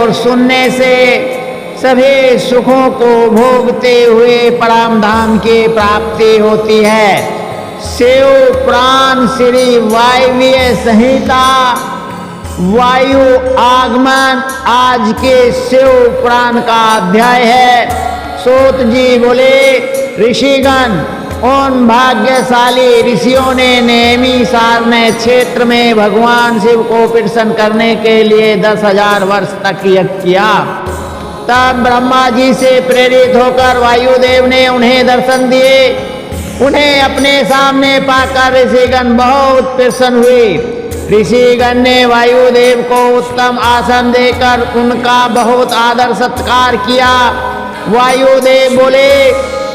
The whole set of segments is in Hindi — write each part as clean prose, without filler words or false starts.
और सुनने से सभी सुखों को भोगते हुए परम धाम की प्राप्ति होती है। शिव पुराण श्री वायव्य संहिता वायु आगमन आज के शिव पुराण का अध्याय है। सूत जी बोले, ऋषिगण, उन भाग्यशाली ऋषियों ने नेमी सारण्य क्षेत्र में भगवान शिव को प्रसन्न करने के लिए 10,000 वर्ष तक यज्ञ किया। तब ब्रह्मा जी से प्रेरित होकर वायुदेव ने उन्हें दर्शन दिए। उन्हें अपने सामने पाकर ऋषिगण बहुत प्रसन्न हुए। ऋषिगण ने वायुदेव को उत्तम आसन देकर उनका बहुत आदर सत्कार किया। वायुदेव बोले,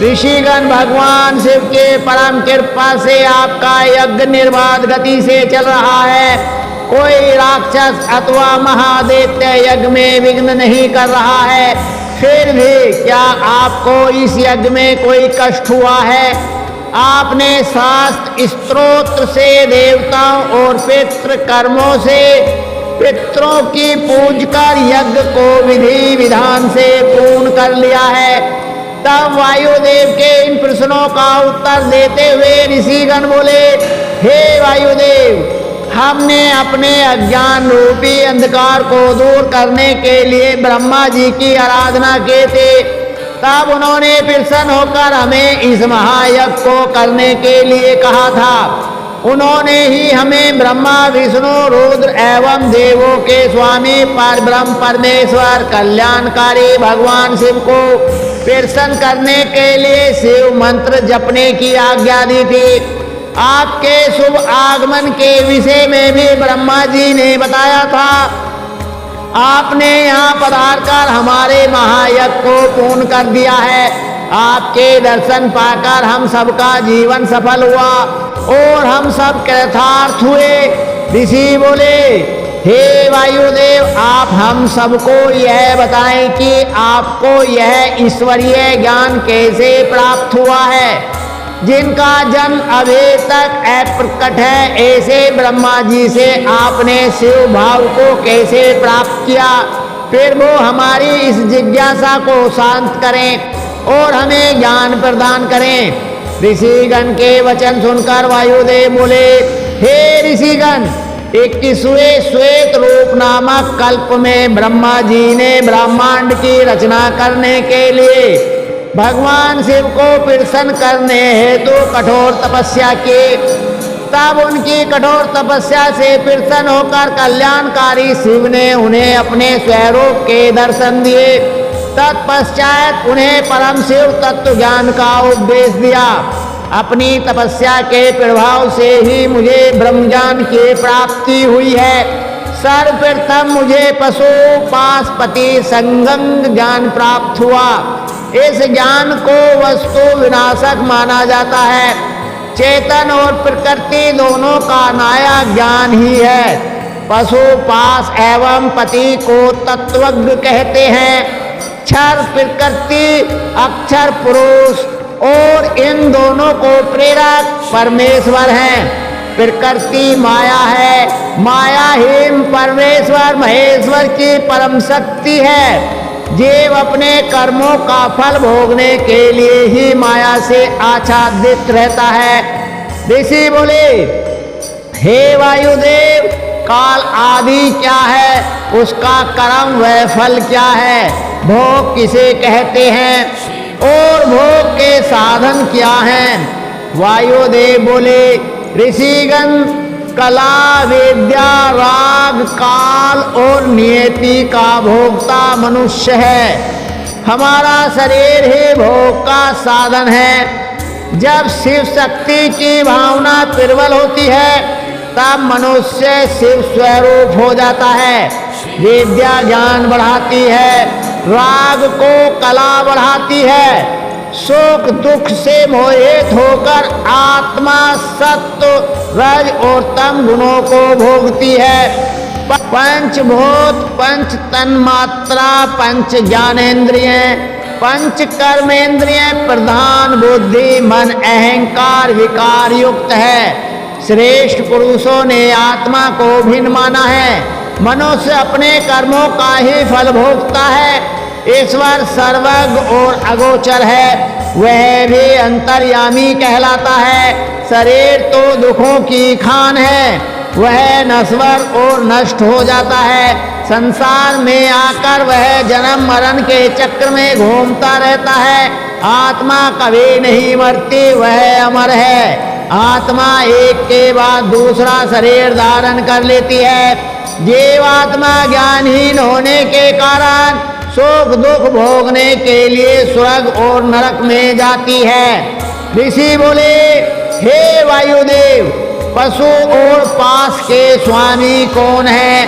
ऋषिगण, भगवान शिव के परम कृपा से आपका यज्ञ निर्बाध गति से चल रहा है। कोई राक्षस अथवा महादैत्य यज्ञ में विघ्न नहीं कर रहा है। फिर भी क्या आपको इस यज्ञ में कोई कष्ट हुआ है? आपने शास्त्र स्तोत्र से देवताओं और पितृ कर्मों से पितरों की पूज कर यज्ञ को विधि विधान से पूर्ण कर लिया है। तब वायुदेव के इन प्रश्नों का उत्तर देते हुए ऋषिगण बोले, हे वायुदेव, हमने अपने अज्ञान रूपी अंधकार को दूर करने के लिए ब्रह्मा जी की आराधना की थी। तब उन्होंने प्रसन्न होकर हमें इस महायज्ञ को करने के लिए कहा था। उन्होंने ही हमें ब्रह्मा, विष्णु, रुद्र एवं देवों के स्वामी परब्रह्म परमेश्वर कल्याणकारी भगवान शिव को प्रसन्न करने के लिए शिव मंत्र जपने की आज्ञा दी थी। आपके शुभ आगमन के विषय में भी ब्रह्मा जी ने बताया था। आपने यहाँ पधार कर हमारे महायज्ञ को पूर्ण कर दिया है। आपके दर्शन पाकर हम सबका जीवन सफल हुआ और हम सब कृतार्थ हुए। ऋषि बोले, हे वायुदेव, आप हम सबको यह बताएं कि आपको यह ईश्वरीय ज्ञान कैसे प्राप्त हुआ है, जिनका जन्म अभी तक अप्रकट है। ऐसे ब्रह्मा जी से आपने शिव भाव को कैसे प्राप्त किया? फिर वो हमारी इस जिज्ञासा को शांत करें और हमें ज्ञान प्रदान करें। ऋषिगण के वचन सुनकर वायुदेव बोले, हे ऋषिगण, 21वें श्वेत रूप नामक कल्प में ब्रह्मा जी ने ब्रह्मांड की रचना करने के लिए भगवान शिव को प्रसन्न करने हेतु कठोर तपस्या की। तब उनकी कठोर तपस्या से प्रसन्न होकर कल्याणकारी शिव ने उन्हें अपने स्वरूप के दर्शन दिए। तत्पश्चात उन्हें परम शिव तत्व ज्ञान का उपदेश दिया। अपनी तपस्या के प्रभाव से ही मुझे ब्रह्म ज्ञान की प्राप्ति हुई है। सर्वप्रथम मुझे पशु पाशुपति संगम ज्ञान प्राप्त हुआ। इस ज्ञान को वस्तु विनाशक माना जाता है। चेतन और प्रकृति दोनों का नया ज्ञान ही है। पशु पाश एवं पति को तत्वज्ञ कहते हैं। क्षर प्रकृति, अक्षर पुरुष और इन दोनों को प्रेरक परमेश्वर हैं। प्रकृति माया है, मायाहीन परमेश्वर महेश्वर की परम शक्ति है। जीव अपने कर्मों का फल भोगने के लिए ही माया से आच्छादित रहता है। ऋषि बोले, हे वायुदेव, काल आदि क्या है? उसका कर्म व फल क्या है? भोग किसे कहते हैं और भोग के साधन क्या हैं? वायुदेव बोले, ऋषिगण, कला, विद्या, राग, काल और नियति का भोक्ता मनुष्य है। हमारा शरीर ही भोग का साधन है। जब शिव शक्ति की भावना प्रबल होती है तब मनुष्य शिव स्वरूप हो जाता है। विद्या ज्ञान बढ़ाती है, राग को कला बढ़ाती है, सुख दुख से मोहित होकर आत्मा सत्व रज और तम गुणों को भोगती है। पंचभूत, पंच तन्मात्रा, पंच ज्ञानेन्द्रिय, पंच कर्मेंद्रिय प्रधान बुद्धि मन अहंकार विकार युक्त है। श्रेष्ठ पुरुषों ने आत्मा को भिन्न माना है। मनुष्य अपने कर्मों का ही फल भोगता है। ईश्वर सर्वज्ञ और अगोचर है, वह भी अंतर्यामी कहलाता है। शरीर तो दुखों की खान है, वह नश्वर और नष्ट हो जाता है। संसार में आकर वह जन्म मरण के चक्र में घूमता रहता है। आत्मा कभी नहीं मरती, वह अमर है। आत्मा एक के बाद दूसरा शरीर धारण कर लेती है। जीवात्मा ज्ञानहीन होने के कारण सुख दुख भोगने के लिए स्वर्ग और नरक में जाती है। ऋषि बोले, हे वायुदेव, पशु और पास के स्वामी कौन है?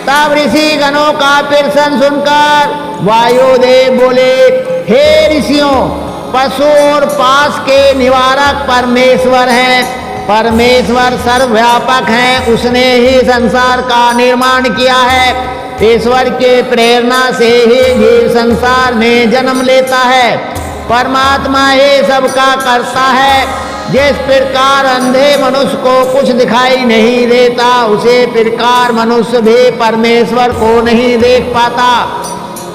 तब ऋषि गणों का प्रश्न सुनकर वायुदेव बोले, हे ऋषियों, पशु और पास के निवारक परमेश्वर हैं। परमेश्वर सर्वव्यापक हैं, उसने ही संसार का निर्माण किया है। ईश्वर के प्रेरणा से ही जीव संसार में जन्म लेता है। परमात्मा ही सबका करता है। जिस प्रकार अंधे मनुष्य को कुछ दिखाई नहीं देता, उसी प्रकार मनुष्य भी परमेश्वर को नहीं देख पाता।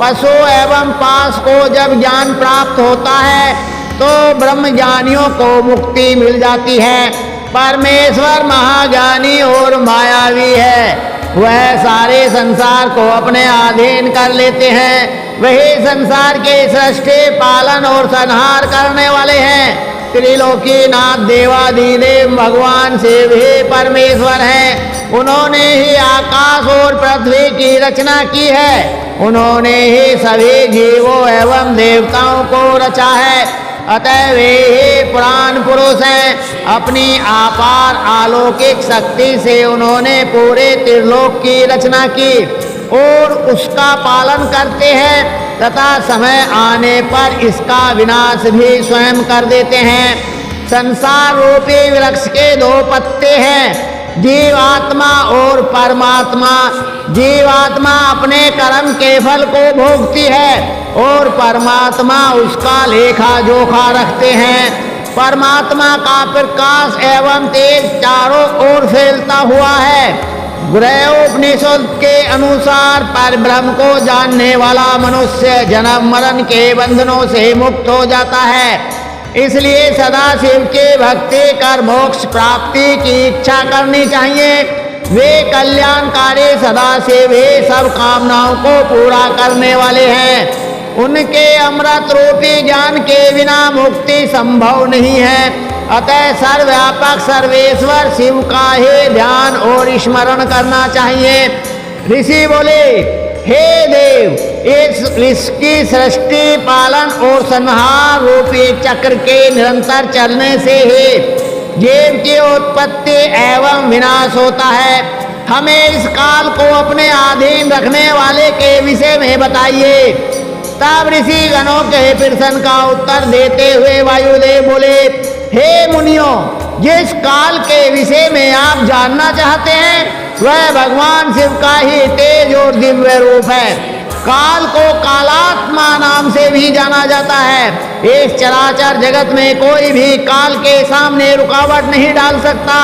पशु एवं पास को जब ज्ञान प्राप्त होता है तो ब्रह्मज्ञानियों को मुक्ति मिल जाती है। परमेश्वर महाज्ञानी और मायावी है, वह सारे संसार को अपने अधीन कर लेते हैं। वही संसार के सृष्टि पालन और संहार करने वाले हैं। त्रिलोकीनाथ देवाधिदेव भगवान शिव ही परमेश्वर हैं। उन्होंने ही आकाश और पृथ्वी की रचना की है। उन्होंने ही सभी जीवों एवं देवताओं को रचा है। अतः वे ही पुराण पुरुष हैं। अपनी अपार अलौकिक शक्ति से उन्होंने पूरे त्रिलोक की रचना की और उसका पालन करते हैं तथा समय आने पर इसका विनाश भी स्वयं कर देते हैं। संसार रूपी वृक्ष के दो पत्ते हैं, जीवात्मा और परमात्मा। जीवात्मा अपने कर्म के फल को भोगती है और परमात्मा उसका लेखा जोखा रखते हैं। परमात्मा का प्रकाश एवं तेज चारों ओर फैलता हुआ है। गृहोपनिषद के अनुसार परब्रह्म को जानने वाला मनुष्य जन्म मरण के बंधनों से मुक्त हो जाता है। इसलिए सदा शिव के भक्ति कर मोक्ष प्राप्ति की इच्छा करनी चाहिए। वे कल्याणकारी सदा शिव ही सब कामनाओं को पूरा करने वाले हैं। उनके अमृत रूपी ज्ञान के बिना मुक्ति संभव नहीं है। अतः सर्वव्यापक सर्वेश्वर शिव का ही ध्यान और स्मरण करना चाहिए। ऋषि बोले, हे देव, इसकी सृष्टि पालन और संहार रूपी चक्र के निरंतर चलने से ही जीव की उत्पत्ति एवं विनाश होता है। हमें इस काल को अपने अधीन रखने वाले के विषय में बताइए। तब ऋषि गणों के प्रश्न का उत्तर देते हुए वायुदेव बोले, हे मुनियों, जिस काल के विषय में आप जानना चाहते हैं वह भगवान शिव का ही तेज और दिव्य रूप है। काल को कालात्मा नाम से भी जाना जाता है। इस चराचर जगत में कोई भी काल के सामने रुकावट नहीं डाल सकता।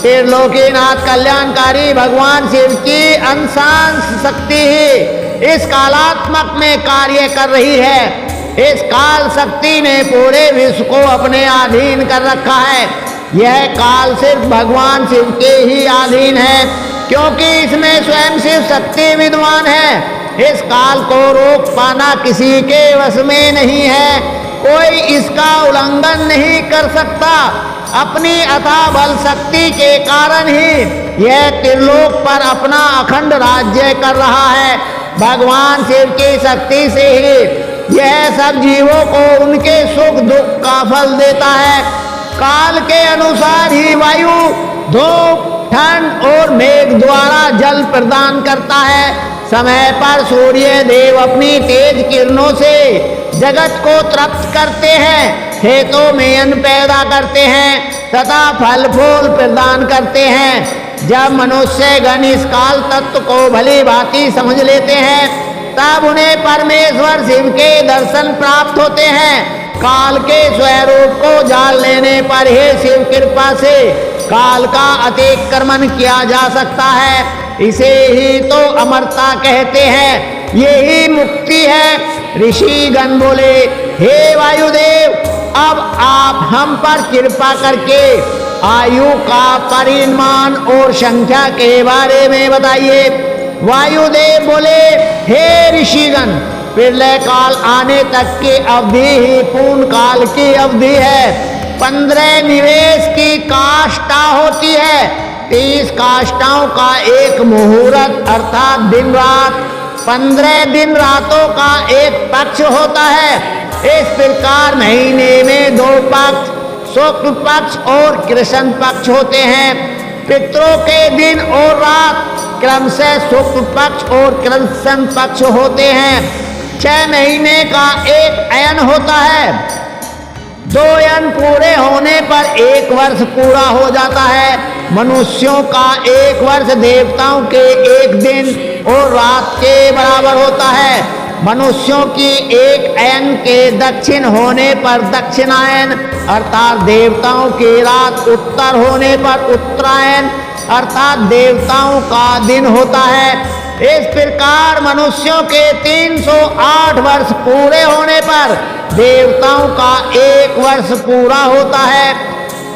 त्रिलोकीनाथ कल्याणकारी भगवान शिव की अंशांश शक्ति ही इस कालात्मक में कार्य कर रही है। इस काल शक्ति ने पूरे विश्व को अपने अधीन कर रखा है। यह काल सिर्फ भगवान शिव के ही अधीन है, क्योंकि इसमें स्वयं शिव शक्ति विद्वान है। इस काल को रोक पाना किसी के वश में नहीं है। कोई इसका उल्लंघन नहीं कर सकता। अपनी अथाह बल शक्ति के कारण ही यह त्रिलोक पर अपना अखंड राज्य कर रहा है। भगवान शिव की शक्ति से ही यह सब जीवों को उनके सुख दुख का फल देता है। काल के अनुसार ही वायु धूप ठंड और मेघ द्वारा जल प्रदान करता है। समय पर सूर्य देव अपनी तेज किरणों से जगत को तृप्त करते हैं, खेतों में अन्न पैदा करते हैं तथा फल फूल प्रदान करते हैं। जब मनुष्य गण इस काल तत्व को भली भांति समझ लेते हैं तब उन्हें परमेश्वर शिव के दर्शन प्राप्त होते हैं। काल के स्वरूप को जान लेने पर ही शिव कृपा से काल का अतिक्रमण किया जा सकता है। इसे ही तो अमरता कहते हैं, यही मुक्ति है। ऋषिगण बोले, हे वायुदेव, अब आप हम पर कृपा करके आयु का परिमाण और संख्या के बारे में बताइए। वायुदेव बोले, हे ऋषिगण, प्रलय काल आने तक की अवधि ही पूर्ण काल की अवधि है। 15 निवेश की काष्ठा होती है, 30 काष्ठाओं का एक मुहूर्त अर्थात दिन रात, 15 दिन रातों का एक पक्ष होता है। इस प्रकार महीने में 2 पक्ष, शुक्ल पक्ष और कृष्ण पक्ष होते हैं। पितरों के दिन और रात क्रमशः शुक्ल पक्ष और कृष्ण पक्ष होते हैं। 6 महीने का एक अयन होता है। 2 अयन पूरे होने पर 1 वर्ष पूरा हो जाता है। मनुष्यों का 1 वर्ष देवताओं के 1 दिन और रात के बराबर होता है। मनुष्यों की 1 अयन के दक्षिण होने पर दक्षिणायन अर्थात देवताओं की रात, उत्तर होने पर उत्तरायण अर्थात देवताओं का दिन होता है। इस प्रकार मनुष्यों के 308 वर्ष पूरे होने पर देवताओं का 1 वर्ष पूरा होता है।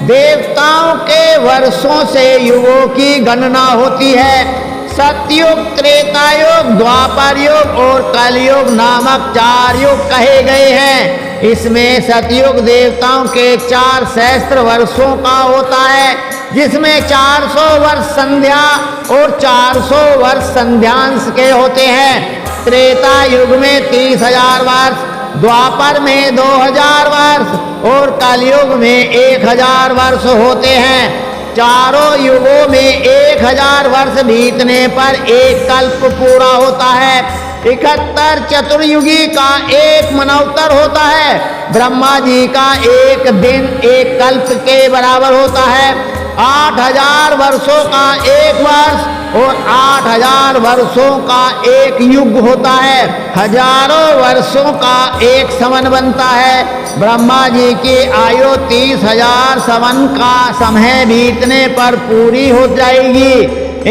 देवताओं के वर्षों से युगों की गणना होती है। सतयुग, त्रेता युग, द्वापर युग और कलयुग नामक 4 युग कहे गए हैं। इसमें सतयुग देवताओं के 4 सहस्त्र वर्षों का होता है, जिसमें 400 वर्ष संध्या और 400 वर्ष संध्यांश के होते हैं। त्रेता युग में 30,000 वर्ष, द्वापर में 2000 वर्ष और कलयुग में 1000 वर्ष होते हैं। चारों युगों में 1000 वर्ष बीतने पर एक कल्प पूरा होता है। 71 चतुर्युगी का एक मनवतर होता है। ब्रह्मा जी का एक दिन एक कल्प के बराबर होता है। 8000 वर्षों का एक वर्ष और 8000 वर्षों का एक युग होता है। हजारों वर्षों का एक समन बनता है। ब्रह्मा जी की आयु 30,000 समन का समय बीतने पर पूरी हो जाएगी।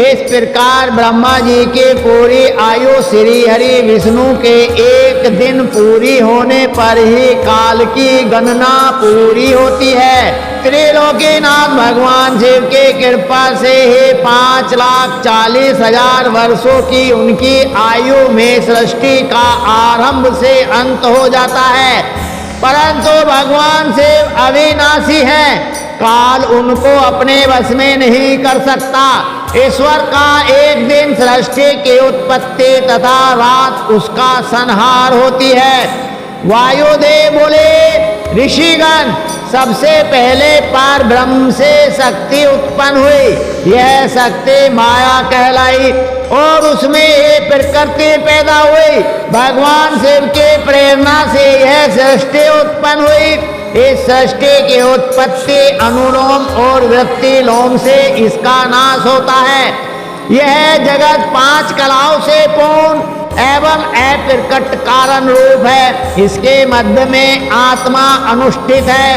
इस प्रकार ब्रह्मा जी की पूरी आयु श्री हरि विष्णु के एक दिन पूरी होने पर ही काल की गणना पूरी होती है। त्रिलोकीनाथ भगवान शिव की कृपा से ही 5,40,000 वर्षों की उनकी आयु में सृष्टि का आरंभ से अंत हो जाता है। परंतु भगवान शिव अविनाशी हैं, काल उनको अपने वश में नहीं कर सकता। ईश्वर का एक दिन सृष्टि की उत्पत्ति तथा रात उसका संहार होती है। वायुदेव बोले, ऋषिगण, सबसे पहले पार ब्रह्म से शक्ति उत्पन्न हुई। यह शक्ति माया कहलाई और उसमें ये प्रकृति पैदा हुई। भगवान शिव की प्रेरणा से यह सृष्टि उत्पन्न हुई। इस सृष्टि की उत्पत्ति अनुलोम और वृत्तिलोम से इसका नाश होता है। यह जगत 5 कलाओं से पूर्ण एवं अप्रकट कारण रूप है। इसके मध्य में आत्मा अनुष्ठित है।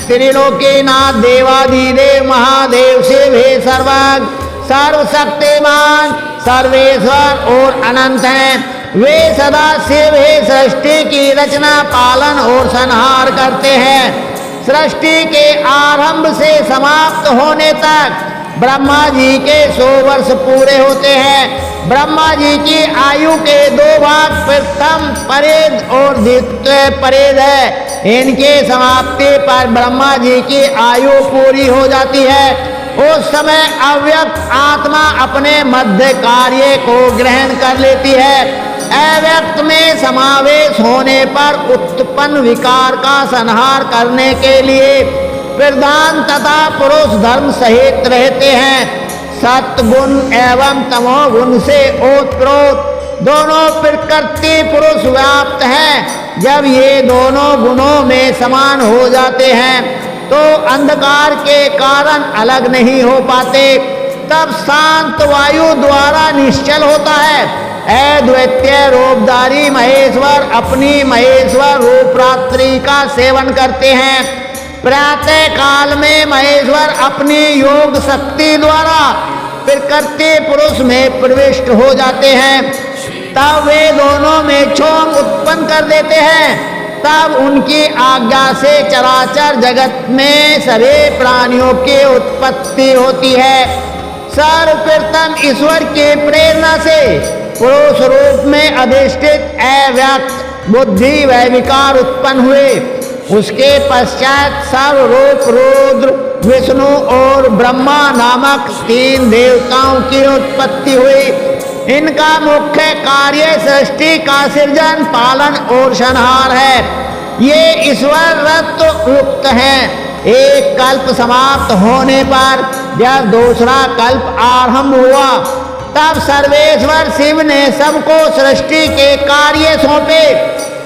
त्रिलोकीनाथ देवाधिदेव महादेव शिव हे सर्वज्ञ, सर्वशक्तिमान, सर्वेश्वर और अनंत हैं। वे सदा शिव हे सृष्टि की रचना, पालन और संहार करते हैं। सृष्टि के आरंभ से समाप्त होने तक ब्रह्मा जी के 100 वर्ष पूरे होते हैं। ब्रह्मा जी की आयु के 2 भाग, प्रथम परेद और द्वितीय परेद है। इनके समाप्ति पर ब्रह्मा जी की आयु पूरी हो जाती है। उस समय अव्यक्त आत्मा अपने मध्य कार्य को ग्रहण कर लेती है। अव्यक्त में समावेश होने पर उत्पन्न विकार का संहार करने के लिए प्रधान तथा पुरुष धर्म सहित रहते हैं। सत्गुण एवं तमोगुण से ओतप्रोत दोनों प्रकृति पुरुष व्याप्त हैं। जब ये दोनों गुणों में समान हो जाते हैं तो अंधकार के कारण अलग नहीं हो पाते। तब शांत वायु द्वारा निश्चल होता है। अद्वितीय रूपधारी महेश्वर अपनी महेश्वर रूप रात्रि का सेवन करते हैं। प्रातः काल में महेश्वर अपनी योग शक्ति द्वारा प्रकृति पुरुष में प्रविष्ट हो जाते हैं, तब वे दोनों में क्षोभ उत्पन्न कर देते हैं। तब उनकी आज्ञा से चराचर जगत में सभी प्राणियों की उत्पत्ति होती है। सर्वप्रथम ईश्वर की प्रेरणा से पुरुष रूप में अधिष्ठित अव्यक्त बुद्धि व विकार उत्पन्न हुए। उसके पश्चात सर्वरूप रुद्र, विष्णु और ब्रह्मा नामक 3 देवताओं की उत्पत्ति हुई। इनका मुख्य कार्य सृष्टि का सृजन, पालन और संहार है। ये ईश्वर रत्व युक्त हैं। एक कल्प समाप्त होने पर जब दूसरा कल्प आरंभ हुआ, तब सर्वेश्वर शिव ने सबको सृष्टि के कार्य सौंपे।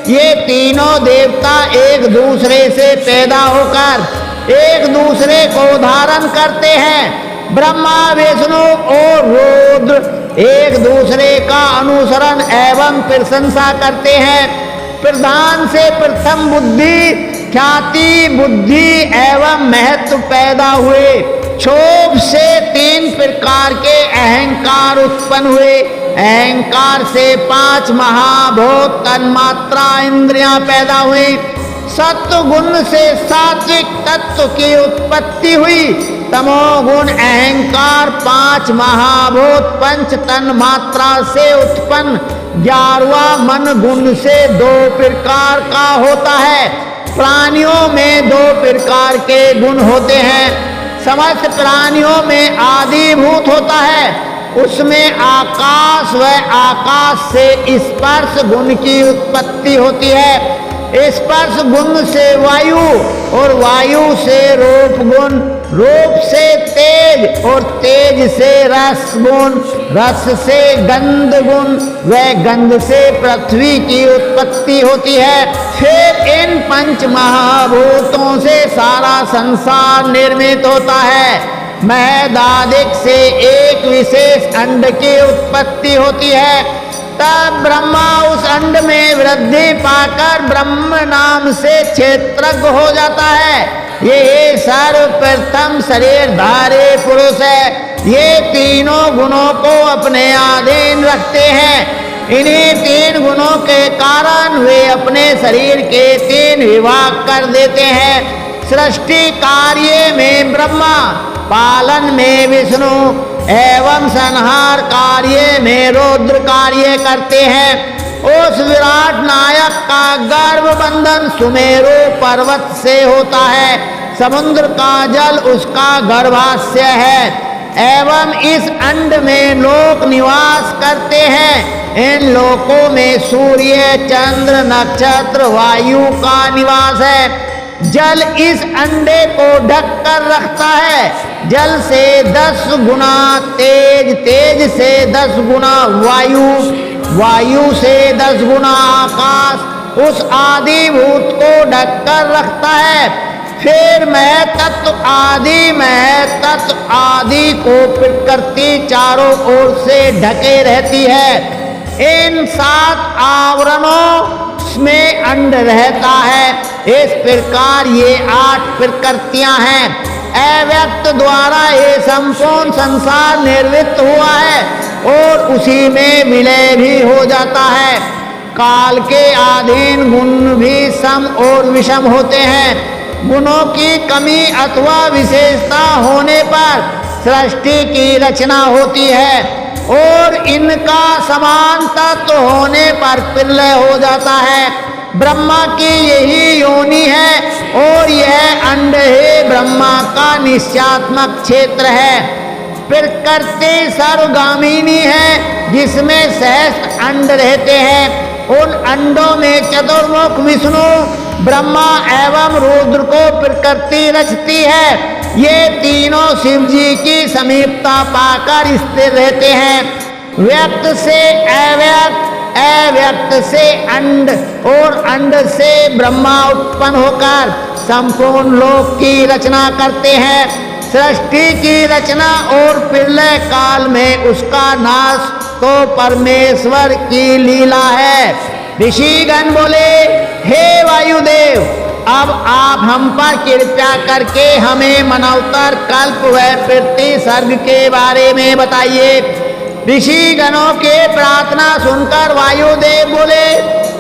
ये तीनों देवता एक दूसरे से पैदा होकर एक दूसरे को धारण करते हैं। ब्रह्मा, विष्णु और रुद्र एक दूसरे का अनुसरण एवं प्रशंसा करते हैं। प्रधान से प्रथम बुद्धि, ख्याति, बुद्धि एवं महत्व पैदा हुए। क्षोभ से 3 प्रकार के अहंकार उत्पन्न हुए। अहंकार से 5 महाभूत तन्मात्रा इंद्रियां पैदा हुई। सत्व गुण से सात्विक तत्व की उत्पत्ति हुई। तमोगुण अहंकार 5 महाभूत पंच तन्मात्रा से उत्पन्न 11वां मन गुण से 2 प्रकार का होता है। प्राणियों में 2 प्रकार के गुण होते हैं। समस्त प्राणियों में आदिभूत होता है, उसमें आकाश व आकाश से स्पर्श गुण की उत्पत्ति होती है। स्पर्श गुण से वायु और वायु से रूप गुण, रूप से तेज और तेज से रस गुण, रस से गंध गुण व गंध से पृथ्वी की उत्पत्ति होती है। फिर इन 5 महाभूतों से सारा संसार निर्मित होता है। महदादिक से एक विशेष अंड की उत्पत्ति होती है। तब ब्रह्मा उस अंड में वृद्धि पाकर ब्रह्म नाम से क्षेत्रज्ञ हो जाता है। ये सर्वप्रथम शरीरधारी पुरुष है। ये तीनों गुणों को अपने अधीन रखते हैं। इन्हीं 3 गुणों के कारण वे अपने शरीर के 3 विभाग कर देते हैं। सृष्टि कार्य में ब्रह्मा, पालन में विष्णु एवं संहार कार्य में रुद्र कार्य करते हैं। उस विराट नायक का गर्भ बंधन सुमेरु पर्वत से होता है। समुद्र का जल उसका गर्भाशय है एवं इस अंड में लोक निवास करते हैं। इन लोकों में सूर्य, चंद्र, नक्षत्र, वायु का निवास है। जल इस अंडे को ढक कर रखता है। जल से 10 गुना तेज, तेज से 10 गुना वायु, वायु से 10 गुना आकाश उस आदिभूत को ढक कर रखता है। फिर मैं तत्व आदि को प्रकृति चारों ओर से ढके रहती है। इन 7 आवरणों में अंड रहता है। इस प्रकार ये 8 प्रकृतियां हैं। अव्यक्त द्वारा ये संपूर्ण संसार निर्मित हुआ है और उसी में विलय भी हो जाता है। काल के अधीन गुण भी सम और विषम होते हैं। गुणों की कमी अथवा विशेषता होने पर सृष्टि की रचना होती है और इनका समान तत्व होने पर प्रलय हो जाता है। ब्रह्मा की यही योनि है और यह अंड ही ब्रह्मा का निश्चयात्मक क्षेत्र है। प्रकृति सर्वगामिनी है जिसमें सहस्त्र अंड रहते हैं। उन अंडों में चतुर्मुख विष्णु, ब्रह्मा एवं रुद्र को प्रकृति रचती है। ये तीनों शिव जी की समीपता पाकर स्थिर रहते हैं। व्यक्त से अव्यक्त, अव्यक्त से अंड और अंड से ब्रह्मा उत्पन्न होकर संपूर्ण लोक की रचना करते हैं। सृष्टि की रचना और प्रलय काल में उसका नाश तो परमेश्वर की लीला है। ऋषिगण बोले, हे वायुदेव, अब आप हम पर कृपया करके हमें मनवतर कल्प व पृथ्वी सर्ग के बारे में बताइए। ऋषि गणों के प्रार्थना सुनकर वायुदेव बोले,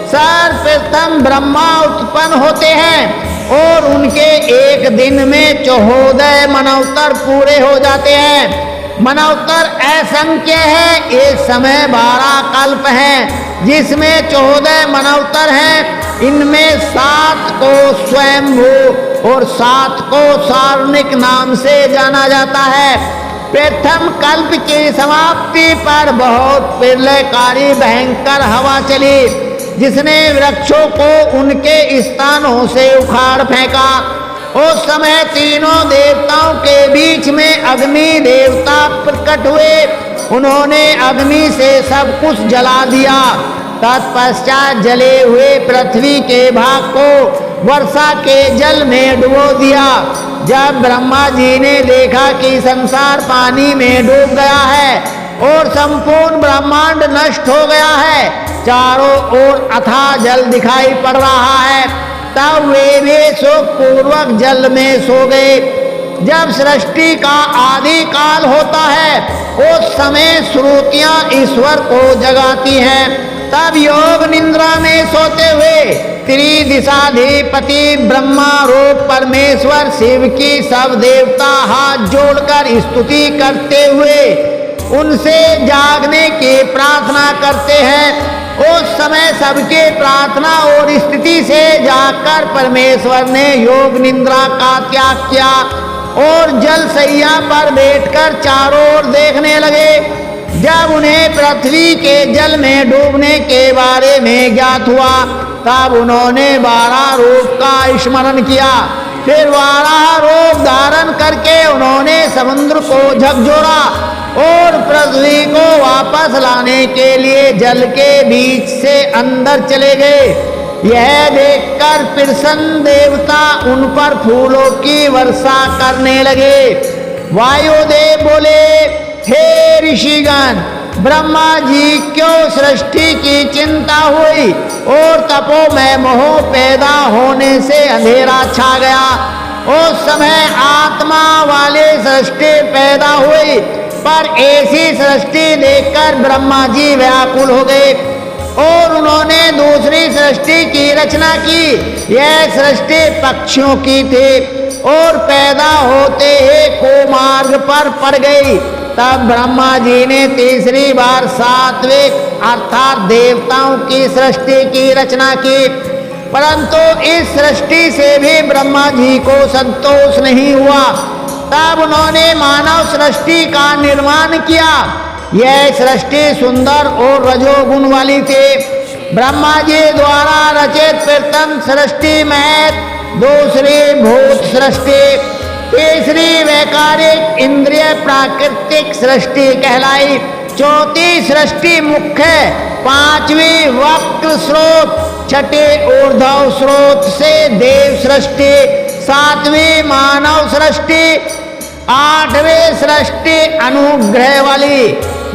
सर्वप्रथम ब्रह्मा उत्पन्न होते हैं और उनके एक दिन में 14 मनवतर पूरे हो जाते हैं। मनवतर असंख्य है, इस समय 12 कल्प हैं जिसमें 14 मनवतर हैं। इनमें 7 को स्वयंभू और 7 को सारणिक नाम से जाना जाता है। प्रथम कल्प की समाप्ति पर बहुत प्रलयकारी भयंकर हवा चली जिसने वृक्षों को उनके स्थानों से उखाड़ फेंका। उस समय तीनों देवताओं के बीच में अग्नि देवता प्रकट हुए। उन्होंने अग्नि से सब कुछ जला दिया। तत्पश्चात जले हुए पृथ्वी के भाग को वर्षा के जल में डुबो दिया। जब ब्रह्मा जी ने देखा कि संसार पानी में डूब गया है और संपूर्ण ब्रह्मांड नष्ट हो गया है, चारों ओर अथाह जल दिखाई पड़ रहा है, तब वे सुख पूर्वक जल में सो गए। जब सृष्टि का आदि काल होता है उस समय श्रुतियां ईश्वर को जगाती हैं। तब योग निद्रा में सोते हुए त्रिदिशाधिपति ब्रह्मा रूप परमेश्वर शिव की सब देवता हाथ जोड़कर स्तुति करते हुए उनसे जागने की प्रार्थना करते हैं। उस समय सबके प्रार्थना और स्थिति से जाकर परमेश्वर ने योग निद्रा का त्याग किया और जल सैया पर बैठकर चारों ओर देखने लगे। जब उन्हें पृथ्वी के जल में डूबने के बारे में ज्ञात हुआ तब उन्होंने 12 रूप का स्मरण किया। फिर 12 रूप धारण करके उन्होंने समुद्र को झकझोरा और पृथ्वी को वापस लाने के लिए जल के बीच से अंदर चले गए। यह देखकर प्रसन्न देवता उन पर फूलों की वर्षा करने लगे। वायुदेव बोले, हे ऋषिगण, ब्रह्मा जी क्यों सृष्टि की चिंता हुई और तपोमय मोह पैदा होने से अंधेरा छा गया। उस समय आत्मा वाले सृष्टि पैदा हुई, पर ऐसी सृष्टि देखकर ब्रह्मा जी व्याकुल हो गए और उन्होंने दूसरी सृष्टि की रचना की। यह सृष्टि पक्षियों की थी और पैदा होते ही कुमार्ग पर पड़ गई। तब ब्रह्मा जी ने तीसरी बार सात्विक अर्थात देवताओं की सृष्टि की रचना की, परंतु इस सृष्टि से भी ब्रह्मा जी को संतोष नहीं हुआ। तब उन्होंने मानव सृष्टि का निर्माण किया। यह सृष्टि सुंदर और रजोगुण वाली थी। ब्रह्मा जी द्वारा रचित प्रथम सृष्टि महत, दूसरी भूत सृष्टि, तीसरी वैकारिक इंद्रिय प्राकृतिक सृष्टि कहलाई, चौथी सृष्टि मुख्य, पांचवी वक्र स्रोत, छठी ऊर्ध्व स्रोत से देव सृष्टि, सातवीं मानव सृष्टि, आठवीं सृष्टि अनुग्रह वाली,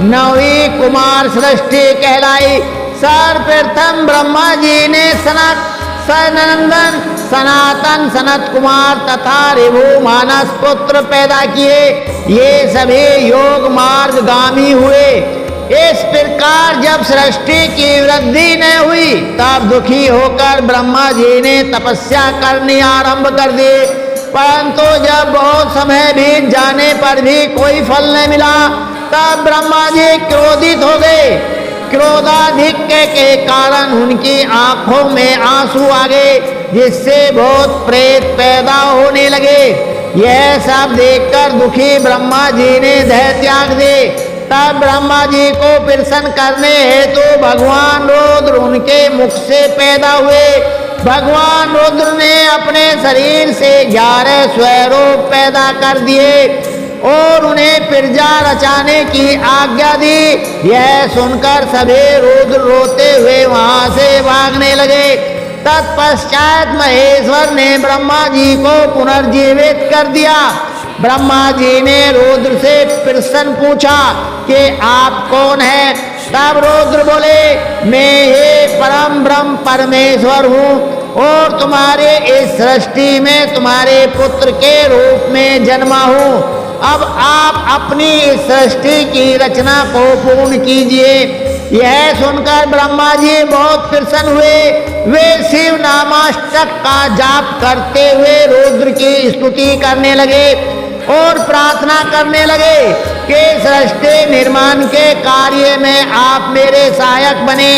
नौवीं कुमार सृष्टि कहलाई। सर्वप्रथम ब्रह्मा जी ने सनंदन, सनातन, सनत कुमार तथा ऋभु मानस पुत्र पैदा किए। ये सभी योग मार्ग गामी हुए। इस प्रकार जब सृष्टि की वृद्धि न हुई तब दुखी होकर ब्रह्मा जी ने तपस्या करनी आरंभ कर दी, परंतु जब बहुत समय बीत जाने पर भी कोई फल न मिला तब ब्रह्मा जी क्रोधित हो गए। क्रोधाधिक्य के कारण उनकी आंखों में आंसू आ गए, जिससे बहुत प्रेत पैदा होने लगे। यह सब देखकर दुखी ब्रह्मा जी ने देह त्याग दे। तब ब्रह्मा जी को प्रसन्न करने हेतु भगवान रुद्र उनके मुख से पैदा हुए। भगवान रुद्र ने अपने शरीर से 11 स्वरूप पैदा कर दिए और उन्हें प्रजा रचाने की आज्ञा दी। यह सुनकर सभी रुद्र रोते हुए वहां से भागने लगे। तत्पश्चात महेश्वर ने ब्रह्मा जी को पुनर्जीवित कर दिया। ब्रह्मा जी ने रुद्र से प्रश्न पूछा कि आप कौन हैं? तब रुद्र बोले, मैं हे परम ब्रह्म परमेश्वर हूँ और तुम्हारे इस सृष्टि में तुम्हारे पुत्र के रूप में जन्मा हूं। अब आप अपनी इस सृष्टि की रचना को पूर्ण कीजिए। यह सुनकर ब्रह्मा जी बहुत प्रसन्न हुए। वे शिव नामाष्टक का जाप करते हुए रुद्र की स्तुति करने लगे और प्रार्थना करने लगे कि सृष्टि निर्माण के कार्य में आप मेरे सहायक बने।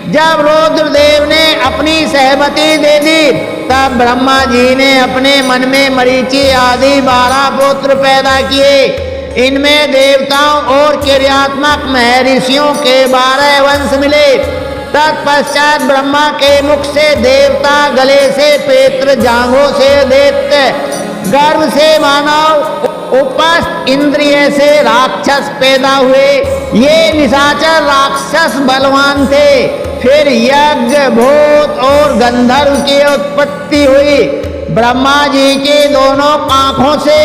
जब रुद्रदेव ने अपनी सहमति दे दी तब ब्रह्मा जी ने अपने मन में मरीचि आदि 12 पुत्र पैदा किए। इनमें देवताओं और क्रियात्मक महर्षियों के 12 वंश मिले। तत्पश्चात ब्रह्मा के मुख से देवता, गले से पेत्र, जांघों से दैत्य, गर्भ से मानव, उपस्थ इंद्रिय से राक्षस पैदा हुए। ये निशाचर राक्षस बलवान थे। फिर यज्ञ, भूत और गंधर्व की उत्पत्ति हुई। ब्रह्मा जी के दोनों आंखों से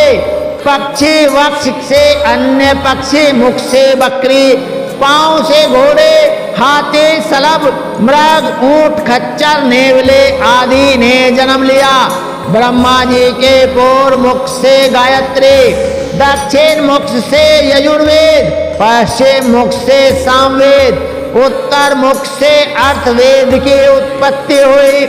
पक्षी, वक्ष से अन्य पक्षी, मुख से बकरी, पांव से घोड़े, हाथी, सलभ, मृग, ऊंट, खच्चर, नेवले आदि ने जन्म लिया। ब्रह्मा जी के पूर्व मुख से गायत्री, दक्षिण मुख से यजुर्वेद, पश्चिम मुख से सामवेद, उत्तर मुख से अर्थवेद की उत्पत्ति हुई।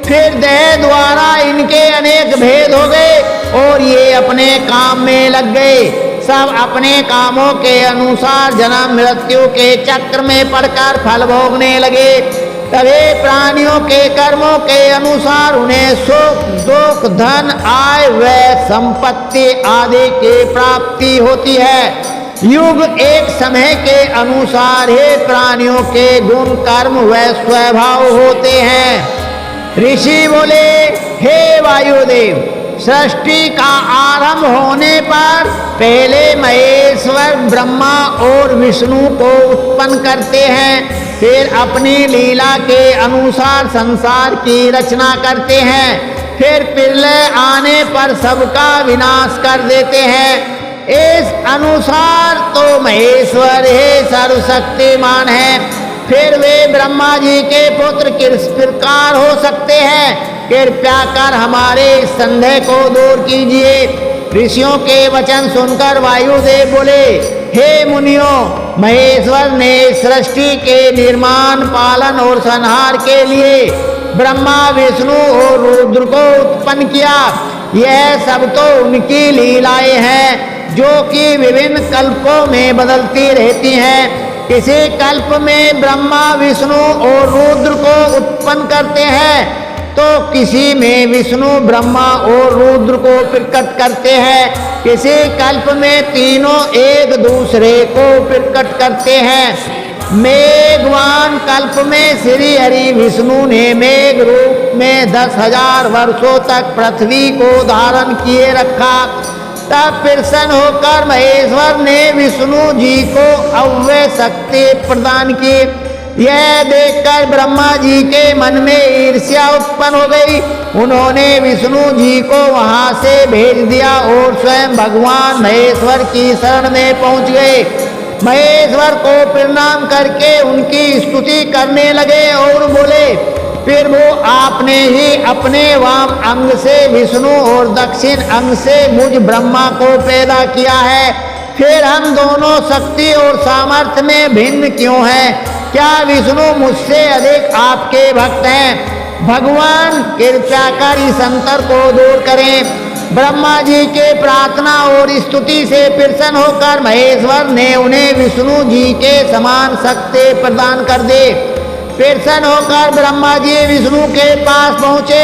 फिर देह द्वारा इनके अनेक भेद हो गए और ये अपने काम में लग गए। सब अपने कामों के अनुसार जन्म मृत्यु के चक्र में पड़कर फल भोगने लगे। तभी प्राणियों के कर्मों के अनुसार उन्हें सुख, दुख, धन, आय, व्यय, संपत्ति आदि की प्राप्ति होती है। युग एक समय के अनुसार ही प्राणियों के गुण, कर्म व स्वभाव होते हैं। ऋषि बोले, हे वायुदेव, सृष्टि का आरंभ होने पर पहले महेश्वर ब्रह्मा और विष्णु को उत्पन्न करते हैं। फिर अपनी लीला के अनुसार संसार की रचना करते हैं। फिर प्रलय आने पर सबका विनाश कर देते हैं। इस अनुसार तो महेश्वर ही सर्वशक्तिमान है। फिर वे ब्रह्मा जी के पुत्र किस प्रकार हो सकते हैं? कृपया कर हमारे संदेह को दूर कीजिए। ऋषियों के वचन सुनकर वायुदेव बोले, हे मुनियों, महेश्वर ने सृष्टि के निर्माण, पालन और संहार के लिए ब्रह्मा, विष्णु और रुद्र को उत्पन्न किया। यह सब तो उनकी लीलाएं हैं जो कि विभिन्न कल्पों में बदलती रहती हैं। किसी कल्प में ब्रह्मा, विष्णु और रुद्र को उत्पन्न करते हैं तो किसी में विष्णु, ब्रह्मा और रुद्र को प्रकट करते हैं। किसी कल्प में तीनों एक दूसरे को प्रकट करते हैं। मेघवान कल्प में श्री हरि विष्णु ने मेघ रूप में 10,000 वर्षों तक पृथ्वी को धारण किए रखा। तब प्रसन्न होकर महेश्वर ने विष्णु जी को अव्यय शक्ति प्रदान की। यह देखकर ब्रह्मा जी के मन में ईर्ष्या उत्पन्न हो गई। उन्होंने विष्णु जी को वहां से भेज दिया और स्वयं भगवान महेश्वर की शरण में पहुंच गए। महेश्वर को प्रणाम करके उनकी स्तुति करने लगे और बोले, फिर वो आपने ही अपने वाम अंग से विष्णु और दक्षिण अंग से मुझ ब्रह्मा को पैदा किया है। फिर हम दोनों शक्ति और सामर्थ्य में भिन्न क्यों हैं? क्या विष्णु मुझसे अधिक आपके भक्त हैं? भगवान कृपया कर इस अंतर को दूर करें। ब्रह्मा जी के प्रार्थना और स्तुति से प्रसन्न होकर महेश्वर ने उन्हें विष्णु जी के समान शक्ति प्रदान कर दी। प्रसन्न होकर ब्रह्मा जी विष्णु के पास पहुँचे।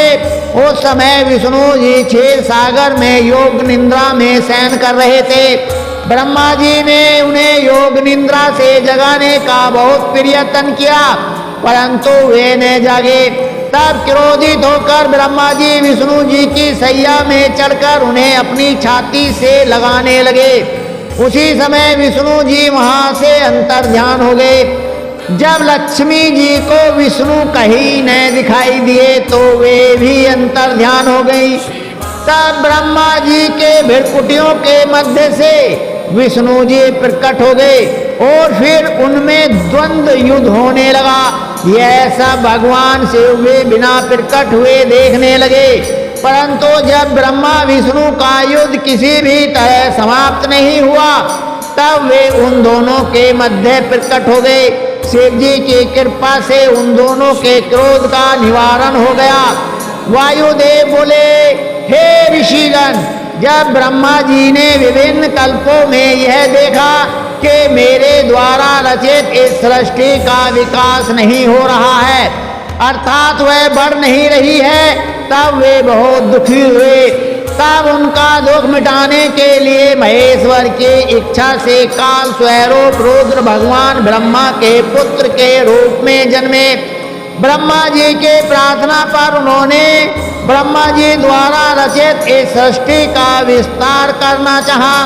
उस समय विष्णु जी क्षीर सागर में योग निद्रा में शयन कर रहे थे। ब्रह्मा जी ने उन्हें योग निद्रा से जगाने का बहुत प्रयत्न किया, परंतु वे न जागे। तब क्रोधित होकर ब्रह्मा जी विष्णु जी की सैया में चढ़कर उन्हें अपनी छाती से लगाने लगे। उसी समय विष्णु जी वहां से अंतर ध्यान हो गए। जब लक्ष्मी जी को विष्णु कहीं न दिखाई दिए तो वे भी अंतर ध्यान हो गई। तब ब्रह्मा जी के भृकुटियों के मध्य से विष्णु जी प्रकट हो गए और फिर उनमें द्वंद्व युद्ध होने लगा। यह सब भगवान शिव भी बिना प्रकट हुए देखने लगे। परंतु जब ब्रह्मा विष्णु का युद्ध किसी भी तरह समाप्त नहीं हुआ, तब वे उन दोनों के मध्य प्रकट हो गए। शिव जी की कृपा से उन दोनों के क्रोध का निवारण हो गया। वायुदेव बोले, हे ऋषिगण, जब ब्रह्मा जी ने विभिन्न कल्पों में यह देखा कि मेरे द्वारा रचित इस सृष्टि का विकास नहीं हो रहा है, अर्थात वह बढ़ नहीं रही है, तब वे बहुत दुखी हुए। तब उनका दुख मिटाने के लिए महेश्वर की इच्छा से काल स्वरूप रुद्र भगवान ब्रह्मा के पुत्र के रूप में जन्मे। ब्रह्मा जी के प्रार्थना पर उन्होंने ब्रह्मा जी द्वारा रचित इस सृष्टि का विस्तार करना चाहा।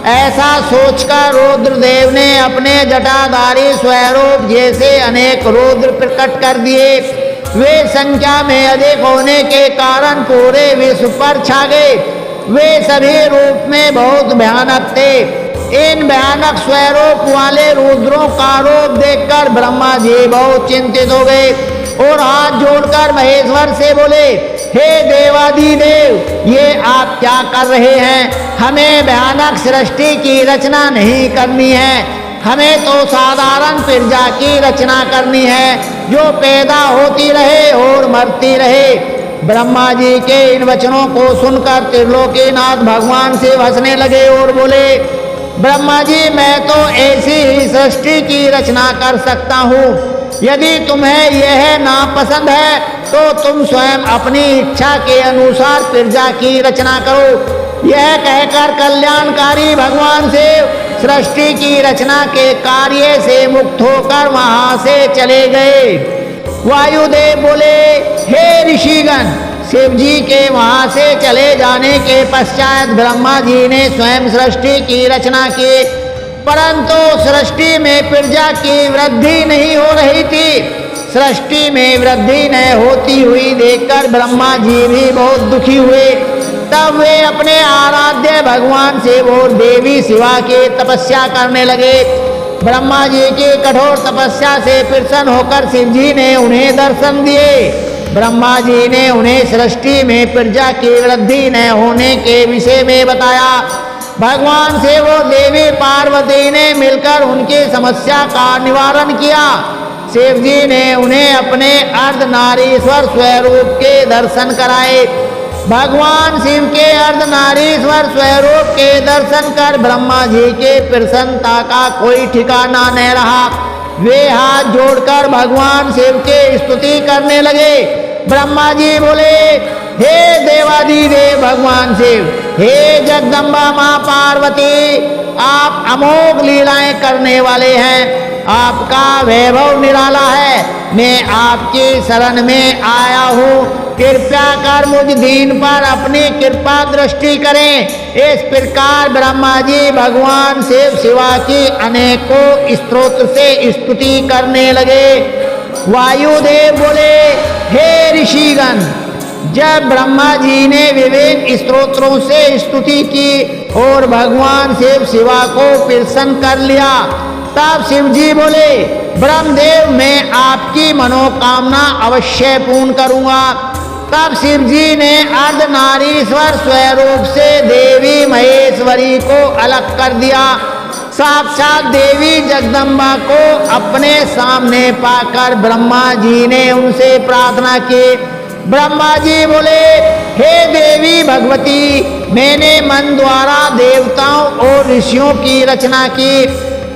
ऐसा सोचकर रुद्रदेव ने अपने जटाधारी स्वरूप जैसे अनेक रुद्र प्रकट कर दिए। वे संख्या में अधिक होने के कारण पूरे विश्व पर छा गए। वे सभी रूप में बहुत भयानक थे। इन भयानक स्वरूप वाले रुद्रों का रूप देखकर ब्रह्मा जी बहुत चिंतित हो गए और हाथ जोड़कर महेश्वर से बोले, हे देवादिदेव, ये आप क्या कर रहे हैं? हमें भयानक सृष्टि की रचना नहीं करनी है। हमें तो साधारण प्रजा की रचना करनी है, जो पैदा होती रहे और मरती रहे। ब्रह्मा जी के इन वचनों को सुनकर त्रिलोकीनाथ भगवान से हंसने लगे और बोले, ब्रह्मा जी, मैं तो ऐसी ही सृष्टि की रचना कर सकता हूँ। यदि तुम्हें यह नापसंद है तो तुम स्वयं अपनी इच्छा के अनुसार प्रजा की रचना करो। यह कहकर कल्याणकारी भगवान शिव सृष्टि की रचना के कार्य से मुक्त होकर वहां से चले गए। वायुदेव बोले, हे ऋषिगण, शिव जी के वहां से चले जाने के पश्चात ब्रह्मा जी ने स्वयं सृष्टि की रचना की, परंतु सृष्टि में प्रजा की वृद्धि नहीं हो रही थी। सृष्टि में वृद्धि न होती हुई देखकर ब्रह्मा जी भी बहुत दुखी हुए। तब वे अपने आराध्य भगवान शिव और देवी शिवा की तपस्या करने लगे। ब्रह्मा जी की कठोर तपस्या से प्रसन्न होकर शिव जी ने उन्हें दर्शन दिए। ब्रह्मा जी ने उन्हें सृष्टि में प्रजा की वृद्धि न होने के विषय में बताया। भगवान शिव और देवी पार्वती ने मिलकर उनकी समस्या का निवारण किया। शिव जी ने उन्हें अपने अर्धनारीश्वर स्वरूप के दर्शन कराए। भगवान शिव के अर्धनारीश्वर स्वरूप के दर्शन कर ब्रह्मा जी के प्रसन्नता का कोई ठिकाना न रहा। वे हाथ जोड़कर भगवान शिव के स्तुति करने लगे। ब्रह्मा जी बोले, हे देवादिदेव भगवान शिव, हे जगदम्बा माँ पार्वती, आप अमोघ लीलाएं करने वाले हैं। आपका वैभव निराला है। मैं आपकी शरण में आया हूँ। कृपया कर मुझ दीन पर अपनी कृपा दृष्टि करें। इस प्रकार ब्रह्मा जी भगवान शिव शिवा की अनेकों स्तोत्र से स्तुति करने लगे। वायुदेव बोले, हे ऋषिगण, जब ब्रह्मा जी ने विभिन्न स्तोत्रों से स्तुति की और भगवान शिव शिवा को प्रसन्न कर लिया, तब शिव जी बोले, ब्रह्मदेव, मैं आपकी मनोकामना अवश्य पूर्ण करूंगा। तब शिव जी ने अर्धनारीश्वर स्वरूप से देवी महेश्वरी को अलग कर दिया। साक्षात देवी जगदम्बा को अपने सामने पाकर ब्रह्मा जी ने उनसे प्रार्थना की। ब्रह्मा जी बोले, हे देवी भगवती, मैंने मन द्वारा देवताओं और ऋषियों की रचना की,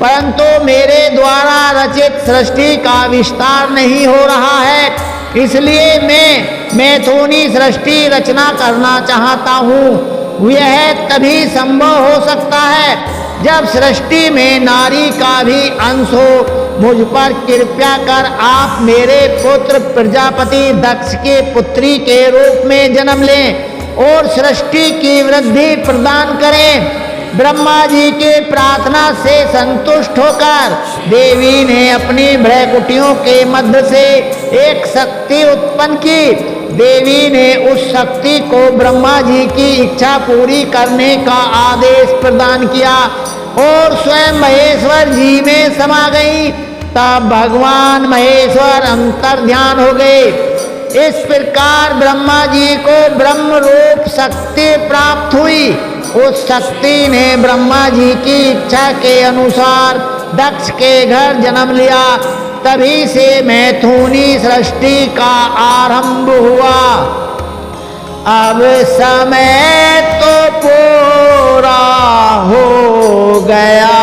परंतु मेरे द्वारा रचित सृष्टि का विस्तार नहीं हो रहा है। इसलिए मैं मैथुनी सृष्टि रचना करना चाहता हूँ। यह तभी संभव हो सकता है जब सृष्टि में नारी का भी अंश हो। मुझ पर कृपया कर आप मेरे पुत्र प्रजापति दक्ष के पुत्री के रूप में जन्म लें और सृष्टि की वृद्धि प्रदान करें। ब्रह्मा जी के प्रार्थना से संतुष्ट होकर देवी ने अपनी भ्रकुटियों के मध्य से एक शक्ति उत्पन्न की। देवी ने उस शक्ति को ब्रह्मा जी की इच्छा पूरी करने का आदेश प्रदान किया और स्वयं महेश्वर जी में समा गई। तब भगवान महेश्वर अंतर ध्यान हो गए। इस प्रकार ब्रह्मा जी को ब्रह्म रूप शक्ति प्राप्त हुई। उस शक्ति ने ब्रह्मा जी की इच्छा के अनुसार दक्ष के घर जन्म लिया। तभी से मैथुनी सृष्टि का आरंभ हुआ। अब समय तो पूरा हो गया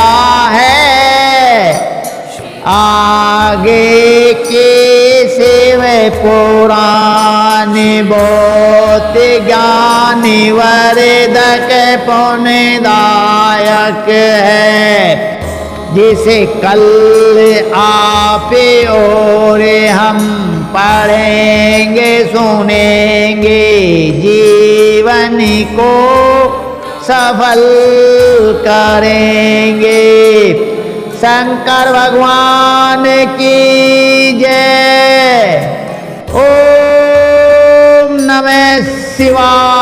है, आगे के सेवे पुरानी बहुत ज्ञानी वरदक पुण्यदायक है। जिसे कल आप और हम पढ़ेंगे सुनेंगे, जीवन को सफल करेंगे। शंकर भगवान की जय। ओम नमः शिवाय।